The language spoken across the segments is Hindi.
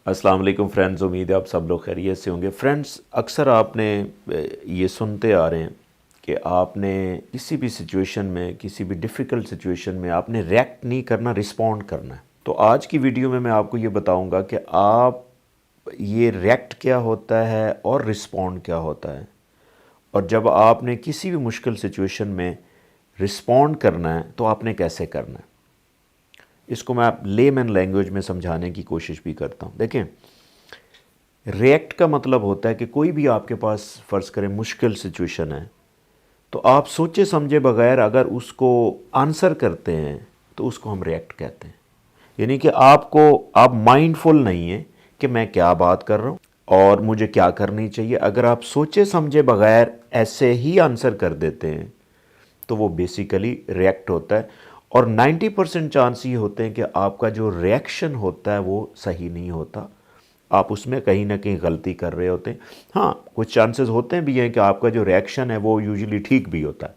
अस्सलाम वालेकुम फ्रेंड्स, उम्मीद है आप सब लोग खैरियत से होंगे। फ्रेंड्स, अक्सर आपने ये सुनते आ रहे हैं कि आपने किसी भी सिचुएशन में, किसी भी डिफ़िकल्ट सिचुएशन में आपने रिएक्ट नहीं करना, रिस्पॉन्ड करना है। तो आज की वीडियो में मैं आपको ये बताऊंगा कि आप ये रिएक्ट क्या होता है और रिस्पॉन्ड क्या होता है, और जब आपने किसी भी मुश्किल सिचुएशन में रिस्पॉन्ड करना है तो आपने कैसे करना है। इसको मैं आप लेमैन लैंग्वेज में समझाने की कोशिश भी करता हूँ। देखें, रिएक्ट का मतलब होता है कि कोई भी आपके पास फ़र्ज़ करें मुश्किल सिचुएशन है, तो आप सोचे समझे बगैर अगर उसको आंसर करते हैं तो उसको हम रिएक्ट कहते हैं। यानी कि आप माइंडफुल नहीं हैं कि मैं क्या बात कर रहा हूँ और मुझे क्या करनी चाहिए। अगर आप सोचे समझे बगैर ऐसे ही आंसर कर देते हैं तो वो बेसिकली रिएक्ट होता है। और 90% चांस ये होते हैं कि आपका जो रिएक्शन होता है वो सही नहीं होता, आप उसमें कहीं ना कहीं गलती कर रहे होते हैं। हाँ, कुछ चांसेस होते हैं भी हैं कि आपका जो रिएक्शन है वो यूजुअली ठीक भी होता है,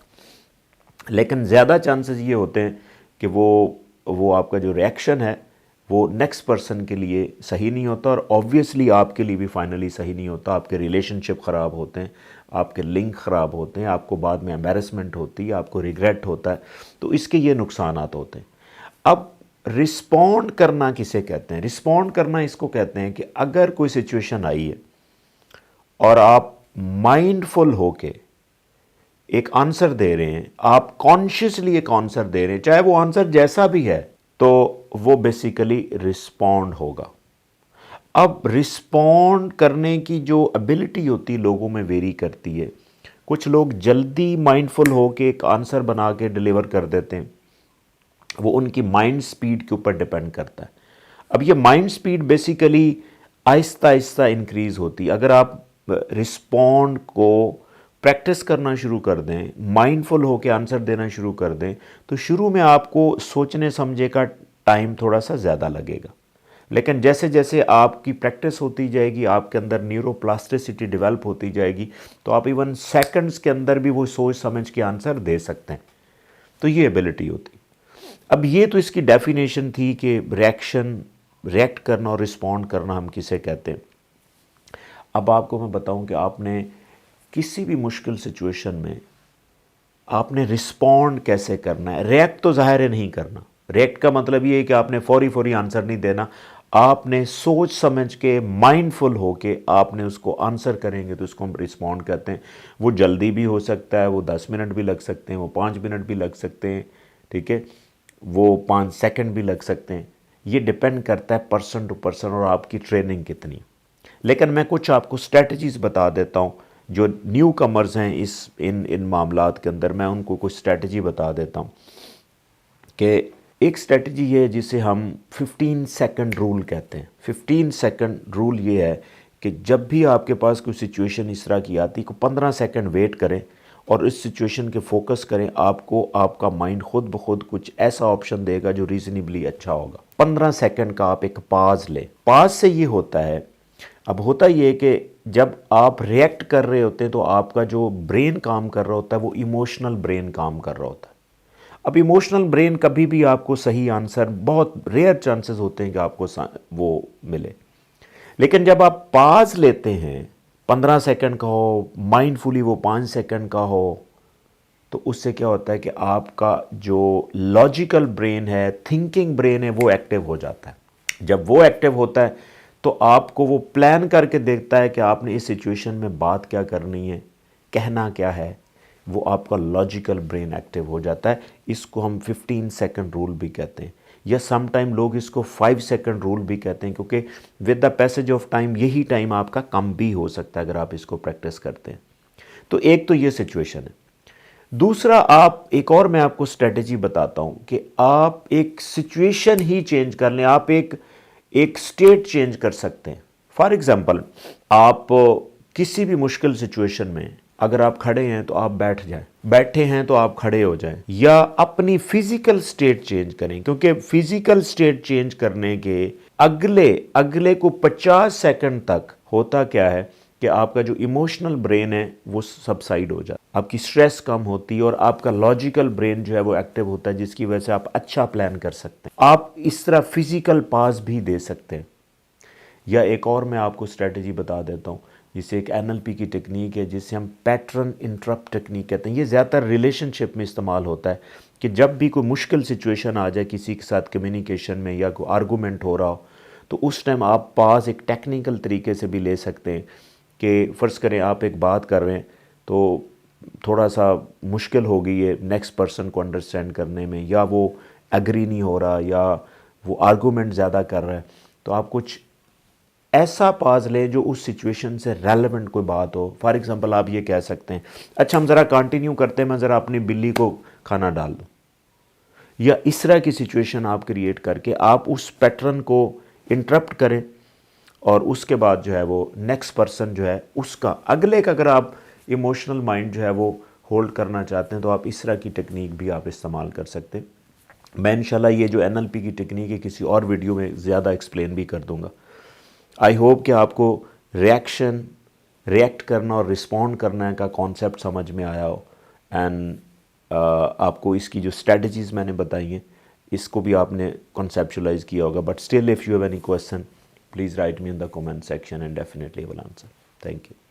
लेकिन ज़्यादा चांसेस ये होते हैं कि वो आपका जो रिएक्शन है वो नेक्स्ट पर्सन के लिए सही नहीं होता, और ऑब्वियसली आपके लिए भी फाइनली सही नहीं होता। आपके रिलेशनशिप ख़राब होते हैं, आपके लिंक ख़राब होते हैं, आपको बाद में एम्बैरेसमेंट होती है, आपको रिग्रेट होता है। तो इसके ये नुकसानात होते हैं। अब रिस्पॉन्ड करना किसे कहते हैं? रिस्पॉन्ड करना इसको कहते हैं कि अगर कोई सिचुएशन आई है और आप माइंडफुल होके एक आंसर दे रहे हैं, आप कॉन्शियसली एक आंसर दे रहे हैं, चाहे वो आंसर जैसा भी है, तो वो बेसिकली रिस्पॉन्ड होगा। अब रिस्पॉन्ड करने की जो एबिलिटी होती है लोगों में वेरी करती है। कुछ लोग जल्दी माइंडफुल होके एक आंसर बना के डिलीवर कर देते हैं, वो उनकी माइंड स्पीड के ऊपर डिपेंड करता है। अब ये mind speed basically Aahista Aahista increase होती है। अगर आप रिस्पॉन्ड को प्रैक्टिस करना शुरू कर दें, माइंडफुल होकर आंसर देना शुरू कर दें, तो शुरू में आपको सोचने समझे का टाइम थोड़ा सा ज़्यादा लगेगा, लेकिन जैसे जैसे आपकी प्रैक्टिस होती जाएगी, आपके अंदर न्यूरोप्लास्टिसिटी डेवलप होती जाएगी, तो आप इवन सेकंड्स के अंदर भी वो सोच समझ के आंसर दे सकते हैं। तो ये एबिलिटी होती। अब ये तो इसकी डेफिनेशन थी कि रिएक्ट करना और रिस्पॉन्ड करना हम किसे कहते हैं। अब आपको मैं बताऊं कि आपने किसी भी मुश्किल सिचुएशन में आपने रिस्पॉन्ड कैसे करना है। रिएक्ट तो ज़ाहिर है नहीं करना। रिएक्ट का मतलब ये है कि आपने फौरी फौरी आंसर नहीं देना, आपने सोच समझ के माइंडफुल होके आपने उसको आंसर करेंगे, तो उसको हम रिस्पॉन्ड कहते हैं। वो जल्दी भी हो सकता है, वो 10 मिनट भी लग सकते हैं, वो 5 मिनट भी लग सकते हैं, ठीक है, वो 5 सेकंड भी लग सकते हैं। ये डिपेंड करता है पर्सन टू पर्सन और आपकी ट्रेनिंग कितनी। लेकिन मैं कुछ आपको स्ट्रेटजीज़ बता देता हूँ। जो न्यू कमर्स हैं इन मामलात के अंदर, मैं उनको कुछ स्ट्रेटजी बता देता हूँ कि एक स्ट्रेटजी ये है जिसे हम 15 सेकंड रूल कहते हैं। 15 सेकंड रूल ये है कि जब भी आपके पास कोई सिचुएशन इस तरह की आती है, को 15 सेकंड वेट करें और इस सिचुएशन के फोकस करें। आपको आपका माइंड खुद ब खुद कुछ ऐसा ऑप्शन देगा जो रीजनेबली अच्छा होगा। 15 सेकंड का आप एक पाज लें। पाज से ये होता है, अब होता ये है कि जब आप रिएक्ट कर रहे होते हैं तो आपका जो ब्रेन काम कर रहा होता है वो इमोशनल ब्रेन काम कर रहा होता है। अब इमोशनल ब्रेन कभी भी आपको सही आंसर, बहुत रेयर चांसेस होते हैं कि आपको वो मिले। लेकिन जब आप पाज लेते हैं, 15 सेकंड का हो, माइंडफुली वो 5 सेकंड का हो, तो उससे क्या होता है कि आपका जो लॉजिकल ब्रेन है, थिंकिंग ब्रेन है, वो एक्टिव हो जाता है। जब वो एक्टिव होता है तो आपको वो प्लान करके देखता है कि आपने इस सिचुएशन में बात क्या करनी है, कहना क्या है। वो आपका लॉजिकल ब्रेन एक्टिव हो जाता है। इसको हम 15 सेकंड रूल भी कहते हैं, या सम टाइम लोग इसको 5 सेकंड रूल भी कहते हैं, क्योंकि with the passage of time यही टाइम आपका कम भी हो सकता है अगर आप इसको प्रैक्टिस करते हैं। तो एक तो ये सिचुएशन है। दूसरा, आप एक और मैं आपको स्ट्रेटजी बताता हूं कि आप एक सिचुएशन ही चेंज कर लें, आप एक स्टेट चेंज कर सकते हैं। फॉर एग्जाम्पल, आप किसी भी मुश्किल सिचुएशन में अगर आप खड़े हैं तो आप बैठ जाएं, बैठे हैं तो आप खड़े हो जाएं, या अपनी फिजिकल स्टेट चेंज करें, क्योंकि फिजिकल स्टेट चेंज करने के अगले अगले को 50 सेकंड तक होता क्या है कि आपका जो इमोशनल ब्रेन है वो सबसाइड हो जाता है, आपकी स्ट्रेस कम होती है और आपका लॉजिकल ब्रेन जो है वो एक्टिव होता है, जिसकी वजह से आप अच्छा प्लान कर सकते हैं। आप इस तरह फिजिकल पास भी दे सकते हैं। या एक और मैं आपको स्ट्रेटजी बता देता हूँ, जिसे एक NLP की टेक्निक है जिसे हम पैटर्न इंटरप्ट टेक्निक कहते हैं। ये ज़्यादातर रिलेशनशिप में इस्तेमाल होता है कि जब भी कोई मुश्किल सिचुएशन आ जाए किसी के साथ कम्युनिकेशन में या कोई आर्गूमेंट हो रहा हो, तो उस टाइम आप पास एक टेक्निकल तरीके से भी ले सकते हैं कि फ़र्ज़ करें आप एक बात कर रहे हैं तो थोड़ा सा मुश्किल हो गई है नेक्स्ट पर्सन को अंडरस्टैंड करने में, या वो एग्री नहीं हो रहा या वो आर्गूमेंट ज़्यादा कर रहा है, तो आप कुछ ऐसा पाज लें जो उस सिचुएशन से रेलेवेंट कोई बात हो। फॉर एग्जांपल आप ये कह सकते हैं, अच्छा हम ज़रा कंटिन्यू करते हैं, मैं ज़रा अपनी बिल्ली को खाना डाल दूँ, या इस तरह की सिचुएशन आप क्रिएट करके आप उस पैटर्न को इंटरप्ट करें और उसके बाद जो है वो नेक्स्ट पर्सन जो है उसका अगले का अगर आप इमोशनल माइंड जो है वो होल्ड करना चाहते हैं तो आप इस तरह की टेक्निक भी आप इस्तेमाल कर सकते हैं। मैं इंशाल्लाह ये जो NLP की टेक्निक है किसी और वीडियो में ज़्यादा एक्सप्लेन भी कर दूंगा। आई होप कि आपको रिएक्ट करना और रिस्पॉन्ड करना का कॉन्सेप्ट समझ में आया हो, एंड आपको इसकी जो स्ट्रेटजीज़ मैंने बताई हैं इसको भी आपने कॉन्सेप्चुलाइज किया होगा। But still if you have any question please write me in the comment section and definitely will answer. Thank you.